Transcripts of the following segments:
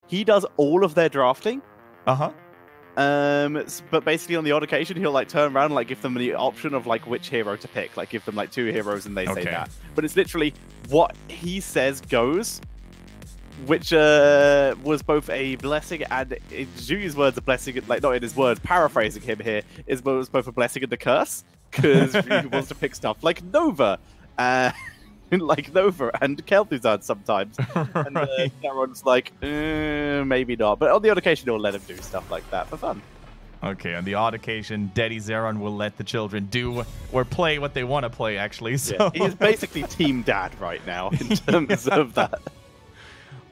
he does all of their drafting. Uh-huh. But basically on the odd occasion, he'll like turn around and like give them the option of like which hero to pick. Like give them like 2 heroes and they say that. But it's literally what he says goes, which was both a blessing and, in Jui's words, a blessing. Like not in his words, paraphrasing him here, was both a blessing and a curse because he wants to pick stuff like Nova. Like Nova and Kel'Thuzad sometimes. And Charon's like, maybe not. But on the odd occasion, he'll let him do stuff like that for fun. Okay, on the odd occasion, Daddy Zeron will let the children do or play what they want to play, actually. So. Yeah, he's basically Team Dad right now in terms of that.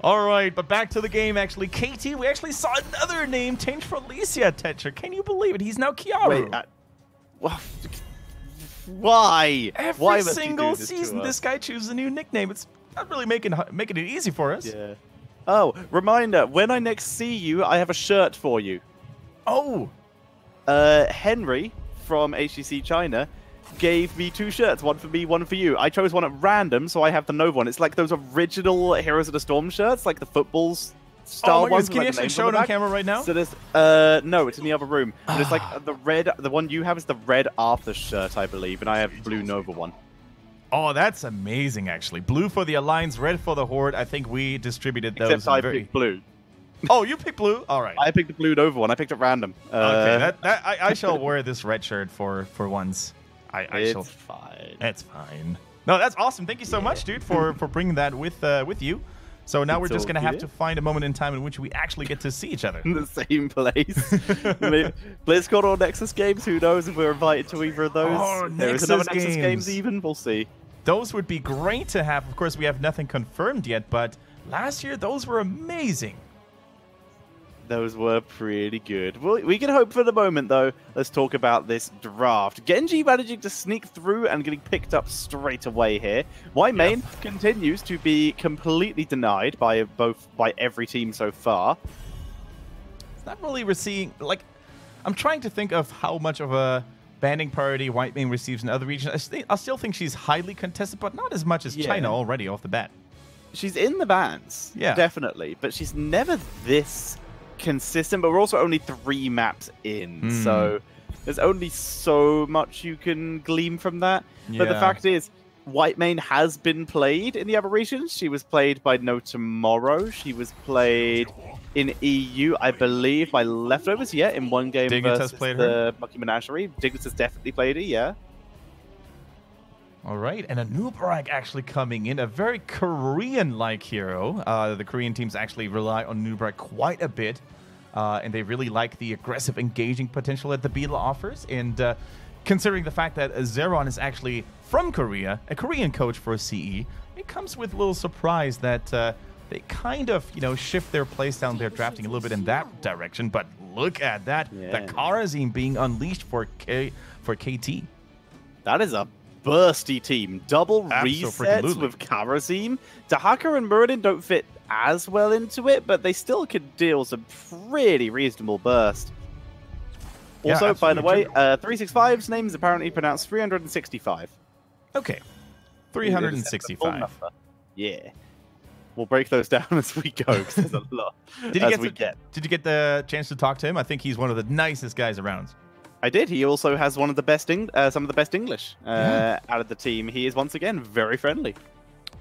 All right, but back to the game, actually. KT, we actually saw another name change for Alicia Tetra. Can you believe it? He's now Kiaru. Wait, well, why? Every single season, this guy chooses a new nickname. It's not really making it easy for us. Yeah. Oh, reminder, when I next see you, I have a shirt for you. Oh. Henry from HGC China gave me 2 shirts, one for me, one for you. I chose one at random, so I have the Nova one. It's like those original Heroes of the Storm shirts, like the footballs style ones. Can you actually show it on camera right now? So there's, no, it's in the other room. But it's like the one you have is the red Arthur shirt, I believe, and I have blue Nova one. Oh, that's amazing, actually. Blue for the Alliance, red for the Horde. I think we distributed those. Except I picked blue. Oh, you picked blue? All right. I picked the blue Nova one. I picked it random. Okay, I shall wear this red shirt for once. It's fine. It's fine. No, that's awesome. Thank you so much, dude, for bringing that with you. So now we're just going to have to find a moment in time in which we actually get to see each other. In the same place. BlizzCon or Nexus games, who knows if we're invited to either of those. Oh, There's another Nexus games even, we'll see. Those would be great to have. Of course, we have nothing confirmed yet, but last year, those were amazing. Those were pretty good. Well, we can hope for the moment, though. Let's talk about this draft. Genji managing to sneak through and getting picked up straight away here. Main continues to be completely denied by every team so far. It's not really receiving... Like, I'm trying to think of how much of a banning priority Main receives in other regions. I still think she's highly contested, but not as much as China already off the bat. She's in the bans, definitely, but she's never this consistent. But we're also only 3 maps in, so there's only so much you can glean from that. But the fact is, Main has been played in the other regions. She was played by No Tomorrow. She was played in EU, I believe, by Leftovers, in one game versus the Bucky Menagerie. Dignitas has definitely played it, All right, and a Nubarak actually coming in, a very Korean-like hero. The Korean teams actually rely on Nubarak quite a bit, and they really like the aggressive, engaging potential that the Beetle offers. And considering the fact that Zeron is actually from Korea, a Korean coach for CE, it comes with a little surprise that they kind of, shift their place down there, drafting a little bit in that direction. But look at that, the Karazim being unleashed for KT. That is a bursty team. Double resets with Karazim. Dahaka and Muradin don't fit as well into it, but they still could deal some pretty reasonable burst. Also, by the way, 365's name is apparently pronounced 365. Okay. 365. Yeah. We'll break those down as we go, because there's a lot Did you get the chance to talk to him? I think he's one of the nicest guys around. I did. He also has one of the best some of the best English out of the team. He is once again very friendly.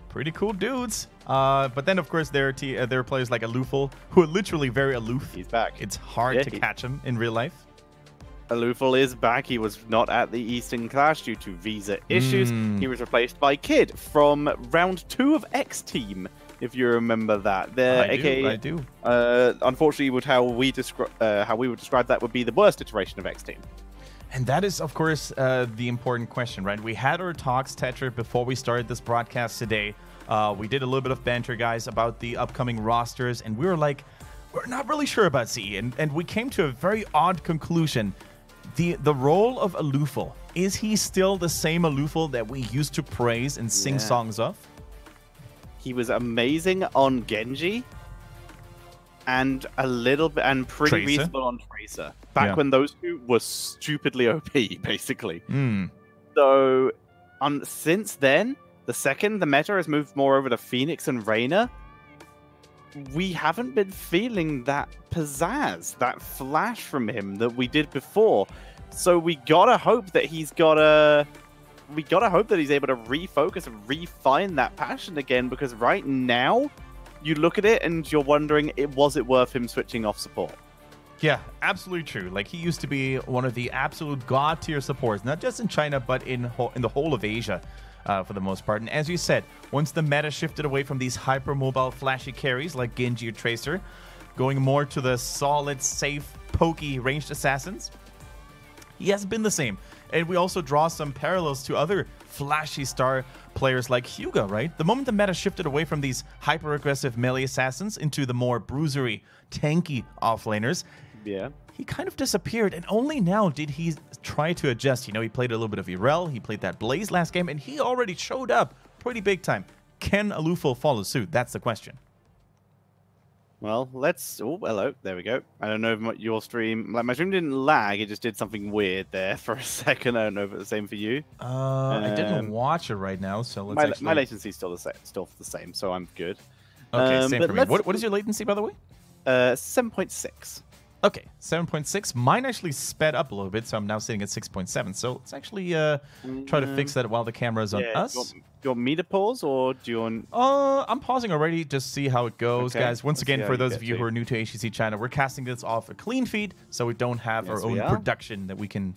Pretty cool dudes. But then, of course, there are players like Alufal, who are literally very aloof. He's back. It's hard to catch him in real life. Alufal is back. He was not at the Eastern Clash due to visa issues. He was replaced by Kid from round 2 of X Team, if you remember that. I do. Unfortunately, how we would describe that would be the worst iteration of X Team. And that is, of course, the important question, right? We had our talks, Tetra, before we started this broadcast today. We did a little bit of banter, guys, about the upcoming rosters, and we were like, we're not really sure about CE. And we came to a very odd conclusion. The role of Alufal, is he still the same Alufal that we used to praise and sing songs of? He was amazing on Genji, and pretty reasonable on Tracer. Back when those two were stupidly OP, basically. So, since then, the meta has moved more over to Phoenix and Reyna. we haven't been feeling that pizzazz, that flash from him that we did before. So we gotta hope that he's able to refocus and refine that passion again, because right now you look at it and you're wondering, was it worth him switching off support? Yeah, absolutely true. Like, he used to be one of the absolute god tier supports, not just in China, but in the whole of Asia for the most part. And as you said, once the meta shifted away from these hyper-mobile flashy carries like Genji or Tracer, going more to the solid, safe, pokey ranged assassins, he hasn't been the same. And we also draw some parallels to other flashy star players like Hyuga, right? The moment the meta shifted away from these hyper-aggressive melee assassins into the more bruisery, tanky offlaners, yeah, he kind of disappeared, and only now did he try to adjust. You know, he played a little bit of Irel, he played that Blaze last game, and he already showed up pretty big time. Can Alufo follow suit? That's the question. Well, let's... Oh, hello. There we go. I don't know if your stream... Like, my stream didn't lag. It just did something weird there for a second. I don't know if it's the same for you. I didn't watch it right now, so let's my latency is still the same, so I'm good. Okay, same for me. What is your latency, by the way? 7.6. Okay, 7.6. Mine actually sped up a little bit, so I'm now sitting at 6.7. So let's actually try to fix that while the camera's on us. Do you want me to pause, or do you want... I'm pausing already, just see how it goes, guys. Once again, for those of you who are new to HGC China, we're casting this off a clean feed, so we don't have our own production that we can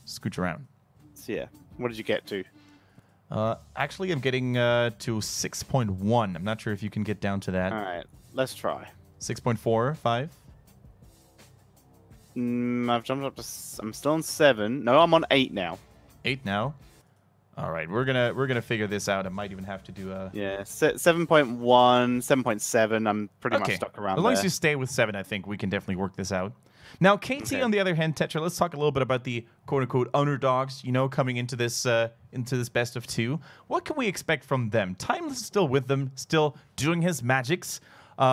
scooch around. So yeah, what did you get to? Actually, I'm getting to 6.1. I'm not sure if you can get down to that. All right, let's try. 6.4, 5. I've jumped up to... I'm still on 7. No, I'm on 8 now. 8 now. All right, we're gonna figure this out. I might even have to do a... Yeah, 7.1, 7.7. I'm pretty much stuck around as long as you stay with 7, I think we can definitely work this out. Now, KT, on the other hand, Tetra, let's talk a little bit about the quote-unquote underdogs, you know, coming into this best of 2. What can we expect from them? Timeless is still with them, still doing his magics. In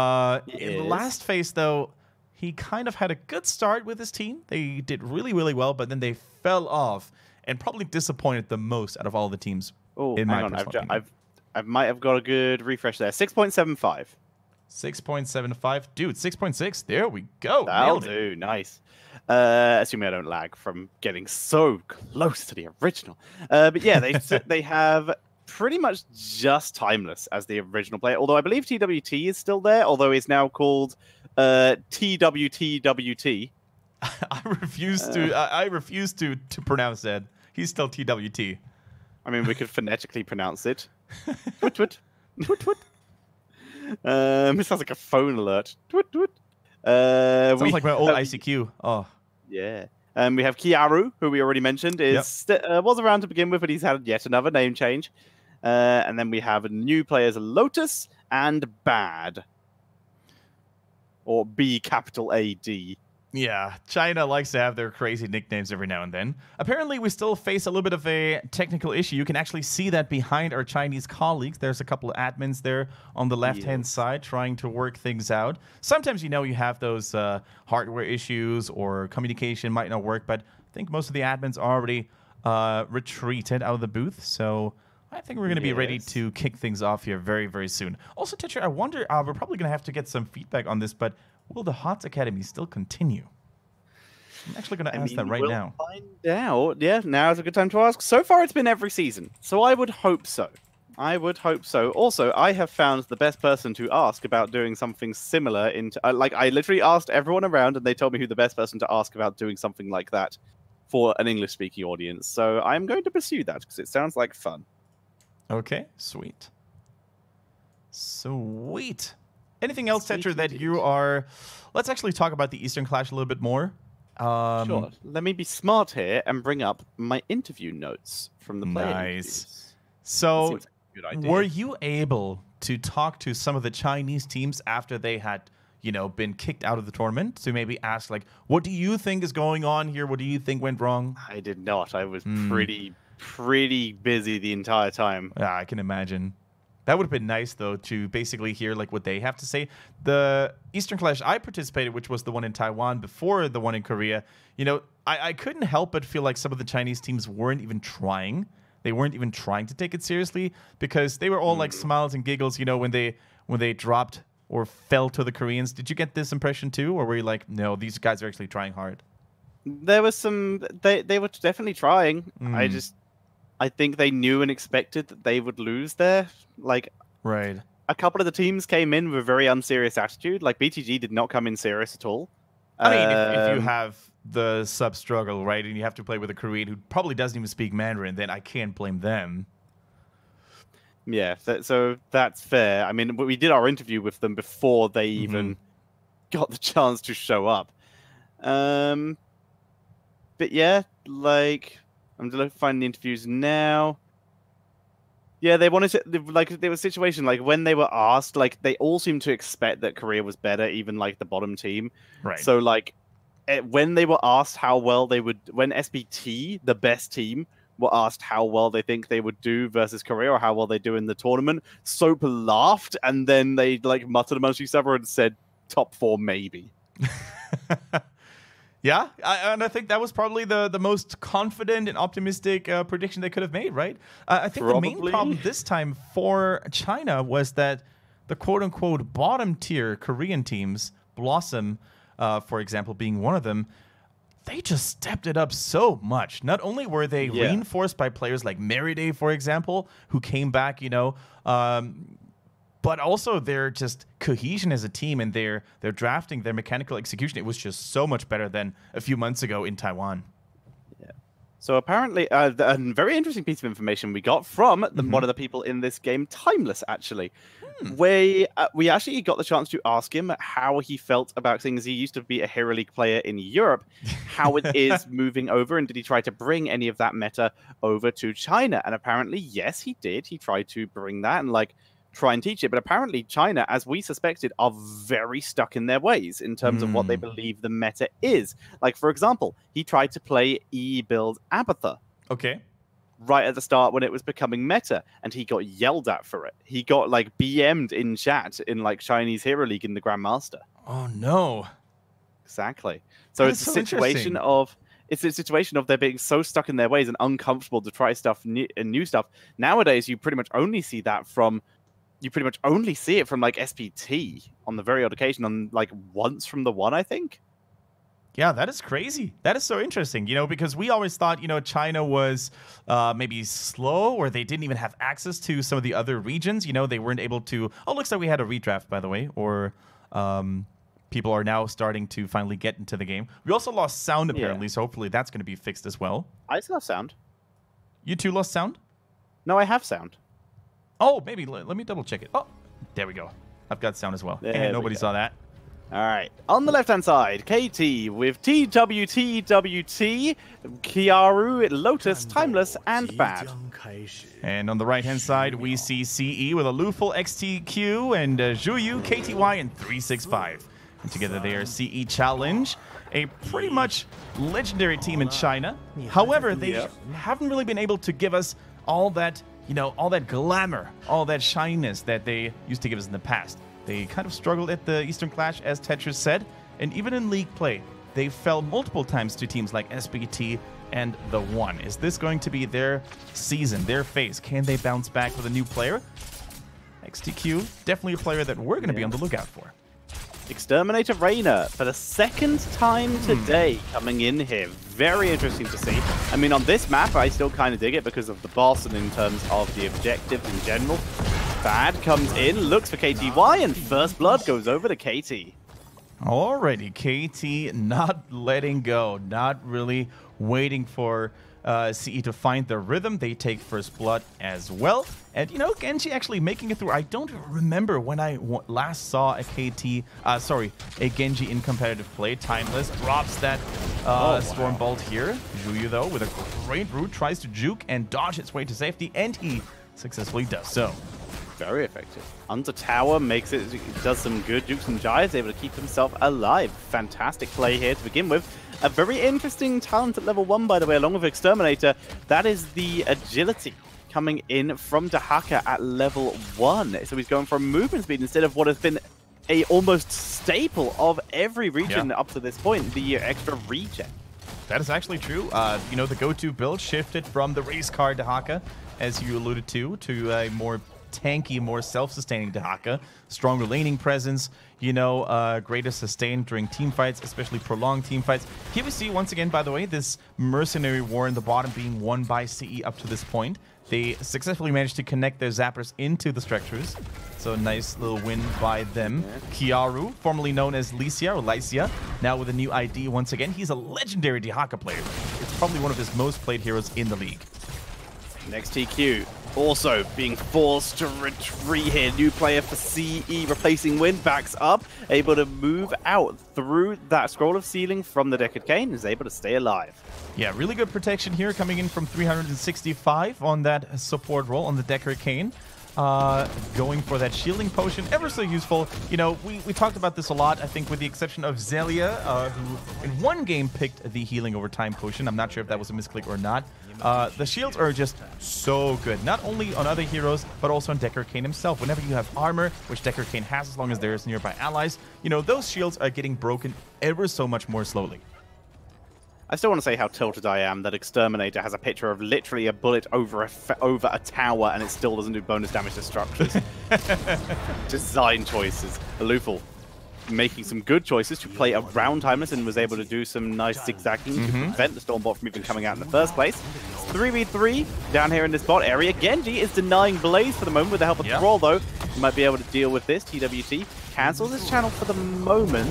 the last phase, though, he kind of had a good start with his team. They did really, really well, but then they fell off and probably disappointed the most out of all the teams. Oh, hang on. I might have got a good refresh there. 6.75. 6.75. Dude, 6.6. There we go. That'll do. Nice. Assuming I don't lag from getting so close to the original. But yeah, they have pretty much just Timeless as the original player. Although I believe TWT is still there, although it's now called TWTWT. I refuse to pronounce that. He's still TWT. I mean, we could phonetically pronounce it. Twit twit. Twit twit. It sounds like a phone alert. Twit twit. Sounds like my old ICQ. Oh. Yeah. We have Kiaru, who we already mentioned, was around to begin with, but he's had yet another name change. And then we have new players Lotus and Bad. Or B-capital-A-D. Yeah, China likes to have their crazy nicknames every now and then. Apparently, we still face a little bit of a technical issue. You can actually see that behind our Chinese colleagues. There's a couple of admins there on the left-hand side trying to work things out. Sometimes, you know, you have those hardware issues or communication might not work, but I think most of the admins are already retreated out of the booth, so I think we're going to be ready to kick things off here very, very soon. Also, Tetra, I wonder, we're probably going to have to get some feedback on this, but will the HOTS Academy still continue? I'm actually going to ask that right now. We'll find out. Yeah, now is a good time to ask. So far, it's been every season, so I would hope so. I would hope so. Also, I have found the best person to ask about doing something similar. I literally asked everyone around, and they told me who the best person to ask about doing something like that for an English-speaking audience. So I'm going to pursue that because it sounds like fun. Okay, sweet. Sweet. Anything else, Tetra, that you are... Let's actually talk about the Eastern Clash a little bit more. Sure. Let me be smart here and bring up my interview notes from the player interviews. So, like a good idea. Were you able to talk to some of the Chinese teams after they had, you know, been kicked out of the tournament to maybe ask, like, what do you think is going on here? What do you think went wrong? I did not. I was pretty busy the entire time. Yeah, I can imagine. That would have been nice, though, to basically hear like what they have to say. The Eastern Clash I participated, which was the one in Taiwan before the one in Korea, you know, I couldn't help but feel like some of the Chinese teams weren't even trying. They weren't even trying to take it seriously because they were all like smiles and giggles, you know, when they dropped or fell to the Koreans. Did you get this impression too, or were you like, no, these guys are actually trying hard? There was some. They were definitely trying. I think they knew and expected that they would lose there. Like, right. A couple of the teams came in with a very unserious attitude. Like BTG did not come in serious at all. I mean, if you have the sub struggle, right, and you have to play with a Korean who probably doesn't even speak Mandarin, then I can't blame them. Yeah, so that's fair. I mean, we did our interview with them before they even got the chance to show up. But yeah, like, I'm finding the interviews now. Yeah, they wanted to, like, there was a situation, like, when they were asked, like, they all seemed to expect that Korea was better, even, like, the bottom team. Right. So, like, when they were asked how well they would, when SBT, the best team, were asked how well they think they would do versus Korea or how well they do in the tournament, Soap laughed, and then they, like, muttered amongst each other and said, top 4 maybe. Yeah, and I think that was probably the most confident and optimistic prediction they could have made, right? I think the main problem this time for China was that the quote-unquote bottom-tier Korean teams, Blossom, for example, being one of them, they just stepped it up so much. Not only were they reinforced by players like Meride, for example, who came back, you know, but also their just cohesion as a team and their drafting, their mechanical execution, it was just so much better than a few months ago in Taiwan. Yeah. So apparently, a very interesting piece of information we got from one of the people in this game, Timeless, actually. We actually got the chance to ask him how he felt about things. He used to be a Hero League player in Europe, how it is moving over, and did he try to bring any of that meta over to China? And apparently, yes, he did. He tried to bring that and, like, try and teach it, but apparently China, as we suspected, are very stuck in their ways in terms of what they believe the meta is. Like, for example, he tried to play E-build Abatha. Okay. Right at the start when it was becoming meta, and he got yelled at for it. He got, like, BM'd in chat in, like, Chinese Hero League in the Grandmaster. Oh, no. Exactly. So it's a situation of... It's a situation of there being so stuck in their ways and uncomfortable to try stuff and new stuff. Nowadays, you pretty much only see that from... You pretty much only see it from, like, SPT on the very odd occasion, on, like, once from the one, I think. Yeah, that is crazy. That is so interesting, you know, because we always thought, you know, China was maybe slow, or they didn't even have access to some of the other regions. You know, they weren't able to... Oh, looks like we had a redraft, by the way, or people are now starting to finally get into the game. We also lost sound, apparently, so hopefully that's going to be fixed as well. I still have sound. You too lost sound? No, I have sound. Oh, maybe. Let me double check it. Oh, there we go. I've got sound as well. And nobody saw that. All right. On the left-hand side, KT with TWTWT, Kiaru, Lotus, Timeless, and Bad. And on the right-hand side, we see CE with a Luful XTQ and Zhuyu, KTY, and 365. And together they are CE Challenge, a pretty much legendary team in China. However, they haven't really been able to give us all that... You know, all that glamour, all that shininess that they used to give us in the past. They kind of struggled at the Eastern Clash, as Tetris said, and even in league play, they fell multiple times to teams like SBT and The One. Is this going to be their season, their phase? Can they bounce back with a new player? XTQ, definitely a player that we're going to be on the lookout for. Exterminator Reina for the second time today coming in here. Very interesting to see. I mean, on this map, I still kind of dig it because of the boss and in terms of the objectives in general. Bad comes in, looks for KTY, and first blood goes over to KT. Alrighty, KT not letting go, not really waiting for CE to find their rhythm. They take first blood as well. And, you know, Genji actually making it through. I don't remember when I last saw a a Genji in competitive play. Timeless drops that Storm Bolt here. Zhuyu, though, with a great route, tries to juke and dodge its way to safety, and he successfully does so. Very effective. Under tower makes it, does some good jukes and jives, able to keep himself alive. Fantastic play here to begin with. A very interesting talent at level 1, by the way, along with Exterminator. That is the agility coming in from Dahaka at level 1. So he's going from movement speed instead of what has been a almost staple of every region up to this point, the extra regen. That is actually true. You know, the go-to build shifted from the race car Dahaka, as you alluded to a more tanky, more self-sustaining Dehaka. Stronger laning presence, you know, greater sustain during team fights, especially prolonged team fights. Here we see, once again, by the way, this mercenary war in the bottom being won by CE up to this point. They successfully managed to connect their zappers into the structures. So a nice little win by them. Kiaru, formerly known as Lycia or Lycia, now with a new ID once again. He's a legendary Dehaka player. It's probably one of his most played heroes in the league. Next TQ, also being forced to retreat here. New player for CE, replacing Wind, backs up, able to move out through that scroll of ceiling from the Deckard Cain, is able to stay alive. Yeah, really good protection here, coming in from 365 on that support role on the Deckard Cain. Going for that shielding potion, ever so useful. You know, we talked about this a lot, I think, with the exception of Zelia, who in one game picked the healing over time potion. I'm not sure if that was a misclick or not. The shields are just so good, not only on other heroes, but also on Deckard Cain himself. Whenever you have armor, which Deckard Cain has as long as there's nearby allies, you know, those shields are getting broken ever so much more slowly. I still want to say how tilted I am that Exterminator has a picture of literally a bullet over a tower and it still doesn't do bonus damage to structures. Design choices. Alufal making some good choices to play around Timeless and was able to do some nice zigzagging to prevent the Stormbot from even coming out in the first place. 3v3 down here in this bot area. Genji is denying Blaze for the moment with the help of Thrall, though. He might be able to deal with this. TWT cancels his channel for the moment.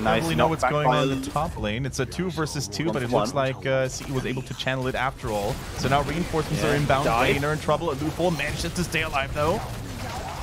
I don't really know what's going on in the top lane. It's a 2 versus 2, but it looks like CE was able to channel it after all. So now reinforcements are inbound. Vayne are in trouble. Alufal manages to stay alive, though.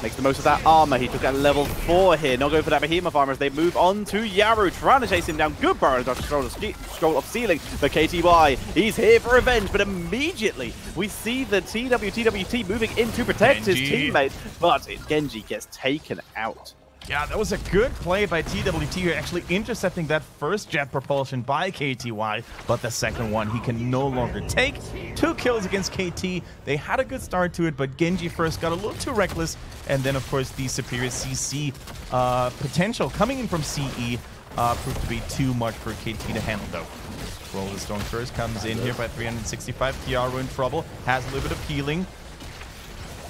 Makes the most of that armor. He took at level 4 here. Not going for that Behemoth armor as they move on to Yaru, trying to chase him down. Good burrow dodge scroll of ceiling for KTY. He's here for revenge, but immediately we see the TWT moving in to protect his teammates, but Genji gets taken out. Yeah, that was a good play by TWT here, actually intercepting that first jet propulsion by KTY, but the second one he can no longer take. 2 kills against KT. They had a good start to it, but Genji first got a little too reckless, and then, of course, the superior CC potential coming in from CE proved to be too much for KT to handle, though. Roll the Stone first comes in here by 365. Kiaru in trouble, has a little bit of healing.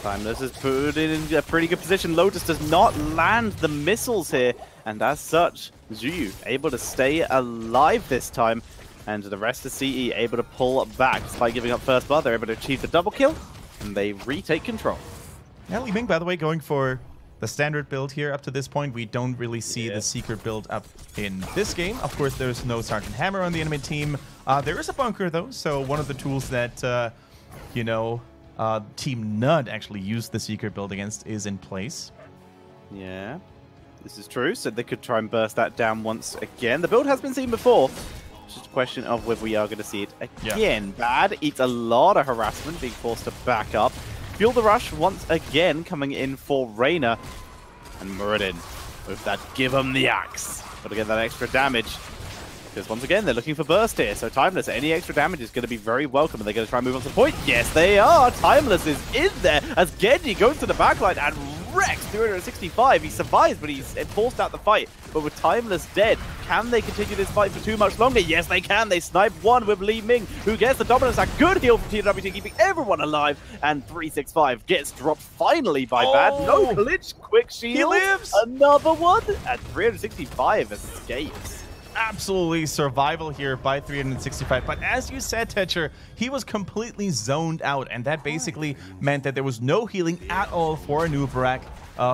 Timeless is put in a pretty good position. Lotus does not land the missiles here, and as such, Zhu able to stay alive this time, and the rest of CE able to pull back. Despite giving up first blood, they're able to achieve the double kill, and they retake control. Yeah, Li Ming, by the way, going for the standard build here up to this point. We don't really see the secret build up in this game. Of course, there's no Sergeant Hammer on the enemy team. There is a bunker, though, so one of the tools that, you know, Team Nud actually used the secret build against is in place. Yeah, this is true. So they could try and burst that down once again. The build has been seen before. It's just a question of whether we are going to see it again. Bad eats a lot of harassment, being forced to back up. Fuel the rush once again coming in for Reyna. And Muradin with that give him the axe. Got to get that extra damage. Because once again, they're looking for burst here. So Timeless, any extra damage is going to be very welcome. And they're going to try and move on to the point. Yes, they are. Timeless is in there as Genji goes to the backline and wrecks 265. He survives, but he's forced out the fight. But with Timeless dead, can they continue this fight for too much longer? Yes, they can. They snipe one with Li Ming, who gets the dominance. A good heal from TWT, keeping everyone alive. And 365 gets dropped finally by Bad. No glitch, quick shield. He lives. Another one. And 365 escapes. Absolutely survival here by 365, but as you said, Tetcher, he was completely zoned out, and that basically meant that there was no healing at all for Anubarak,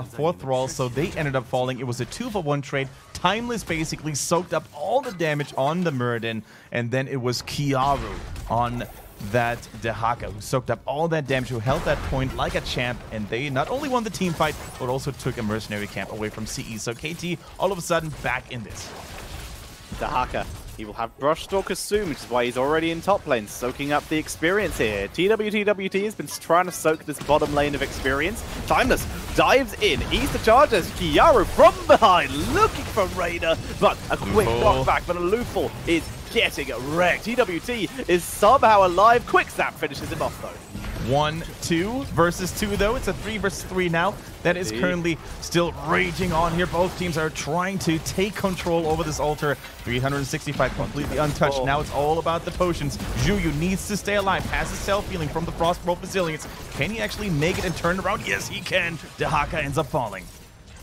for Thrall, so they ended up falling. It was a 2-for-1 trade. Timeless basically soaked up all the damage on the Muradin, and then it was Kiaru on that Dehaka who soaked up all that damage, who held that point like a champ, and they not only won the team fight, but also took a mercenary camp away from CE. So KT all of a sudden back in this. Dehaka, he will have Brushstalker soon, which is why he's already in top lane, soaking up the experience here. TWT has been trying to soak this bottom lane of experience. Timeless dives in, eats the charges. Kiaru from behind, looking for Raider, but a quick knockback, but Alufal is getting wrecked. TWT is somehow alive. Quick zap finishes him off, though. 1, 2 versus 2, though. It's a 3 versus 3 now. That is currently still raging on here. Both teams are trying to take control over this altar. 365 completely untouched. Now it's all about the potions. Zhuyu needs to stay alive. Has a self-healing from the Frostbolt Resilience. Can he actually make it and turn around? Yes, he can. Dehaka ends up falling.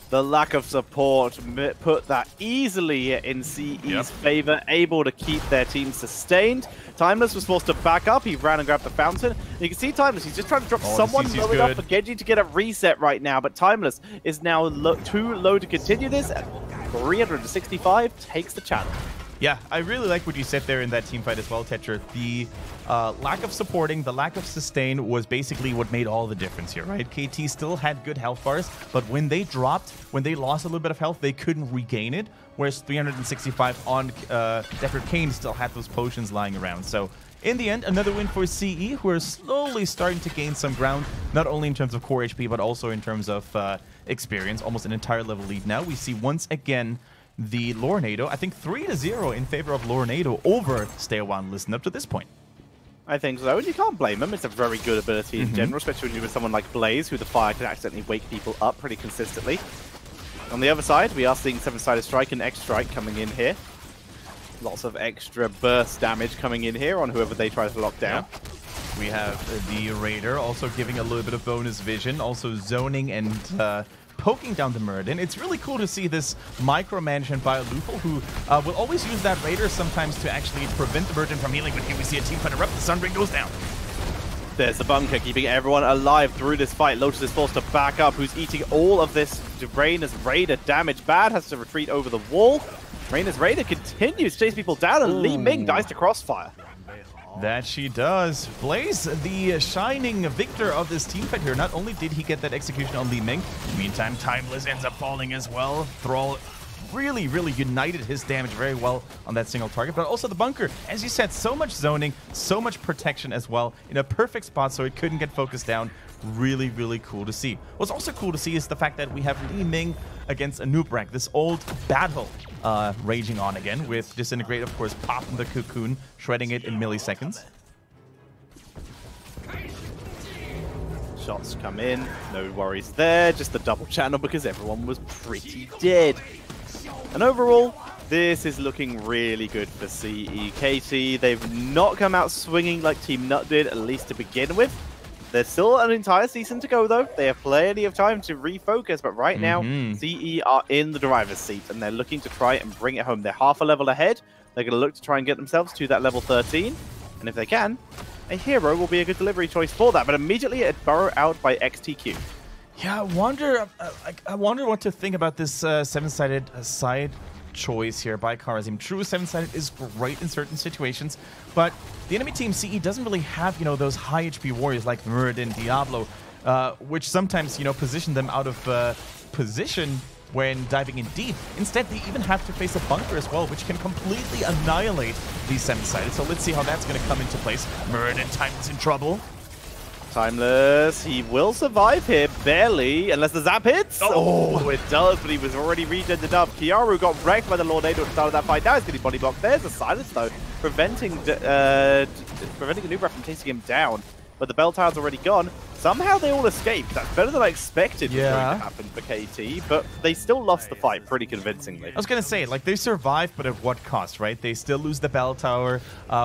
The lack of support put that easily in CE's favor, able to keep their team sustained. Timeless was forced to back up. He ran and grabbed the fountain. You can see Timeless, he's just trying to drop someone low enough for Genji to get a reset right now, but Timeless is now too low to continue this. 365 takes the challenge. Yeah, I really like what you said there in that team fight as well, Tetra. The lack of supporting, the lack of sustain was basically what made all the difference here, right? KT still had good health bars, but when they dropped, when they lost a little bit of health, they couldn't regain it, whereas 365 on Deckard Cain still had those potions lying around. So in the end, another win for CE, who are slowly starting to gain some ground, not only in terms of core HP, but also in terms of experience. Almost an entire level lead now. We see once again the Lornado, I think 3-0 in favor of Lornado over Stay-A-While Listen up to this point. I think so, and you can't blame him. It's a very good ability in general, especially when you're with someone like Blaze, who the fire can accidentally wake people up pretty consistently. On the other side, we are seeing 7-sided strike and X strike coming in here. Lots of extra burst damage coming in here on whoever they try to lock down. We have the Raider also giving a little bit of bonus vision, also zoning and poking down the Muradin. It's really cool to see this micromanagement by Lufel, who will always use that Raider sometimes to actually prevent the Muradin from healing, but here we see a team fight erupt. The Sunbreak goes down. There's the bunker, keeping everyone alive through this fight. Lotus is forced to back up, who's eating all of this Rainer's Raider damage. Bad has to retreat over the wall. Rainer's Raider continues to chase people down, and Li Ming dies to Crossfire. That she does. Blaze, the shining victor of this team fight here. Not only did he get that execution on Li Ming, meantime, Timeless ends up falling as well. Thrall really united his damage very well on that single target, but also the bunker. As you said, so much zoning, so much protection as well, in a perfect spot so it couldn't get focused down. Really cool to see. What's also cool to see is the fact that we have Li Ming against a Nubrak, this old battle raging on again, with Disintegrate, of course, popping the cocoon, shredding it in milliseconds. Shots come in, no worries there, just the double channel because everyone was pretty dead. And overall, this is looking really good for CE. KT, they've not come out swinging like Team Nut did, at least to begin with. There's still an entire season to go, though. They have plenty of time to refocus, but right now, CE are in the driver's seat, and they're looking to try and bring it home. They're half a level ahead. They're going to look to try and get themselves to that level 13, and if they can, a hero will be a good delivery choice for that, but immediately a burrow out by XTQ. Yeah, I wonder what to think about this 7-sided side choice here by Kharazim. True, 7-sided is great in certain situations, but the enemy team CE doesn't really have, you know, those high HP warriors like Muradin, Diablo, which sometimes, you know, position them out of position when diving in deep. Instead, they even have to face a bunker as well, which can completely annihilate these 7-sided. So let's see how that's going to come into place. Muradin, Timeless in trouble. Timeless, he will survive here, barely, unless the zap hits. Oh, it does, but he was already regened up. Kiaru got wrecked by the Lornado at the start of that fight. Now he's getting body blocked. There's the silence, though, preventing a Nubra from chasing him down. But the bell tower's already gone. Somehow they all escaped. That's better than I expected was going to happen for KT, but they still lost the fight pretty convincingly. I was going to say, like, they survived, but at what cost, right? They still lose the bell tower,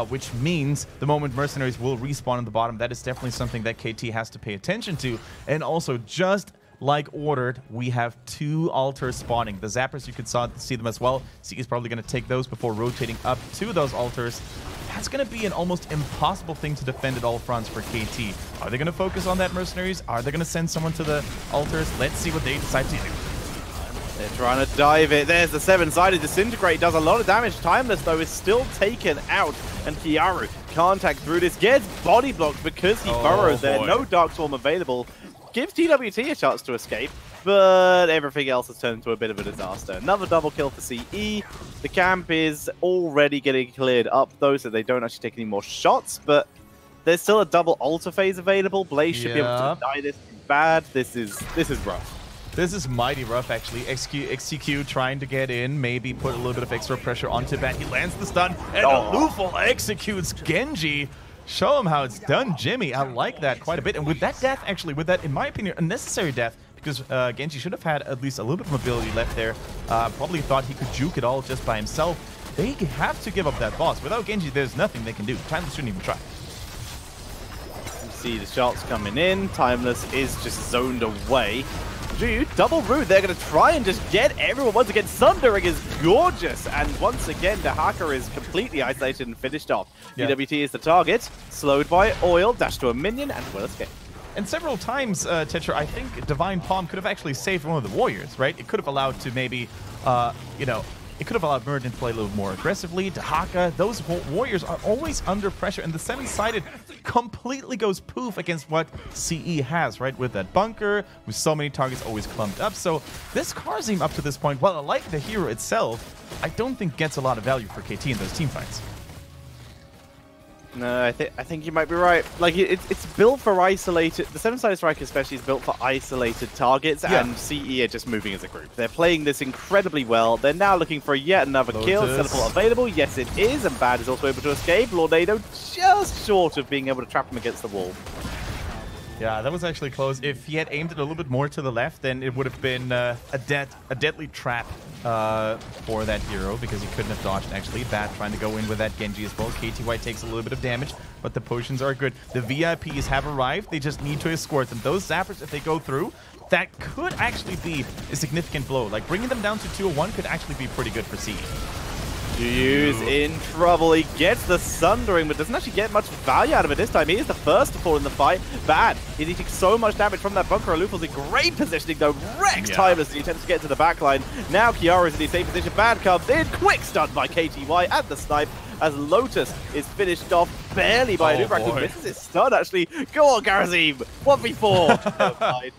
which means the moment mercenaries will respawn on the bottom, that is definitely something that KT has to pay attention to. And also, just like ordered, we have 2 altars spawning. The zappers, you could see them as well. C is probably going to take those before rotating up to those altars. That's going to be an almost impossible thing to defend at all fronts for KT. Are they going to focus on that mercenaries? Are they going to send someone to the altars? Let's see what they decide to do. They're trying to dive it. There's the 7-sided Disintegrate. Does a lot of damage. Timeless, though, is still taken out. And Kiaru can't hack through this. Gets body blocked because he burrows there. No Dark Storm available. Gives TWT a chance to escape, but everything else has turned into a bit of a disaster. Another double kill for CE. The camp is already getting cleared up, though, so they don't actually take any more shots, but there's still a double altar phase available. Blaze should be able to die this bad. This is rough. This is mighty rough, actually. XTQ trying to get in, maybe put a little bit of extra pressure onto Bat. He lands the stun, and Lufel executes Genji. Show him how it's done, Jimmy. I like that quite a bit. And with that death, actually, with that, in my opinion, unnecessary death, because Genji should have had at least a little bit of mobility left there. Probably thought he could juke it all just by himself. They have to give up that boss. Without Genji, there's nothing they can do. Timeless shouldn't even try. You see the shots coming in. Timeless is just zoned away. Dude, double root. They're going to try and just get everyone. Once again, Sundering is gorgeous. And once again, the hacker is completely isolated and finished off. Yeah. DWT is the target. Slowed by Oil. Dash to a minion and will escape. And several times, Tetra, I think Divine Palm could have actually saved one of the Warriors, right? It could have allowed to maybe, it could have allowed Merton to play a little more aggressively. Dahaka, those Warriors are always under pressure, and the seven-sided completely goes poof against what CE has, right? With that bunker, with so many targets always clumped up. So this Karzim up to this point, while I like the hero itself, I don't think gets a lot of value for KT in those team fights. No, I think you might be right. Like, it's built for isolated... The seven-sided strike especially is built for isolated targets, and CE are just moving as a group. They're playing this incredibly well. They're now looking for yet another kill. Teleport available. Yes, it is, and Bad is also able to escape. Lornado just short of being able to trap him against the wall. Yeah, that was actually close. If he had aimed it a little bit more to the left, then it would have been a deadly trap for that hero, because he couldn't have dodged, actually. Bad trying to go in with that Genji as well. KTY takes a little bit of damage, but the potions are good. The VIPs have arrived. They just need to escort them. Those zappers, if they go through, that could actually be a significant blow. Like, bringing them down to 201 could actually be pretty good for CE. Juju is in trouble. He gets the Sundering, but doesn't actually get much value out of it this time. He is the first to fall in the fight. Bad. He's eating so much damage from that bunker. Alufel's in great positioning, though. Rex Timeless, he attempts to get to the backline. Now Kiara is in the safe position. Bad comes in. Quick stun by KTY at the snipe, as Lotus is finished off barely by Anubrak, who misses his stun, actually. Go on, Garazim. 1v4.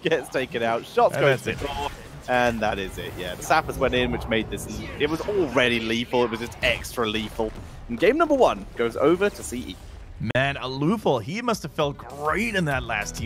Gets taken out. Shots go to the door. And that is it, yeah. The sappers went in, which made this... It was already lethal. It was just extra lethal. And game number 1 goes over to CE. Man, Alufal, he must have felt great in that last team.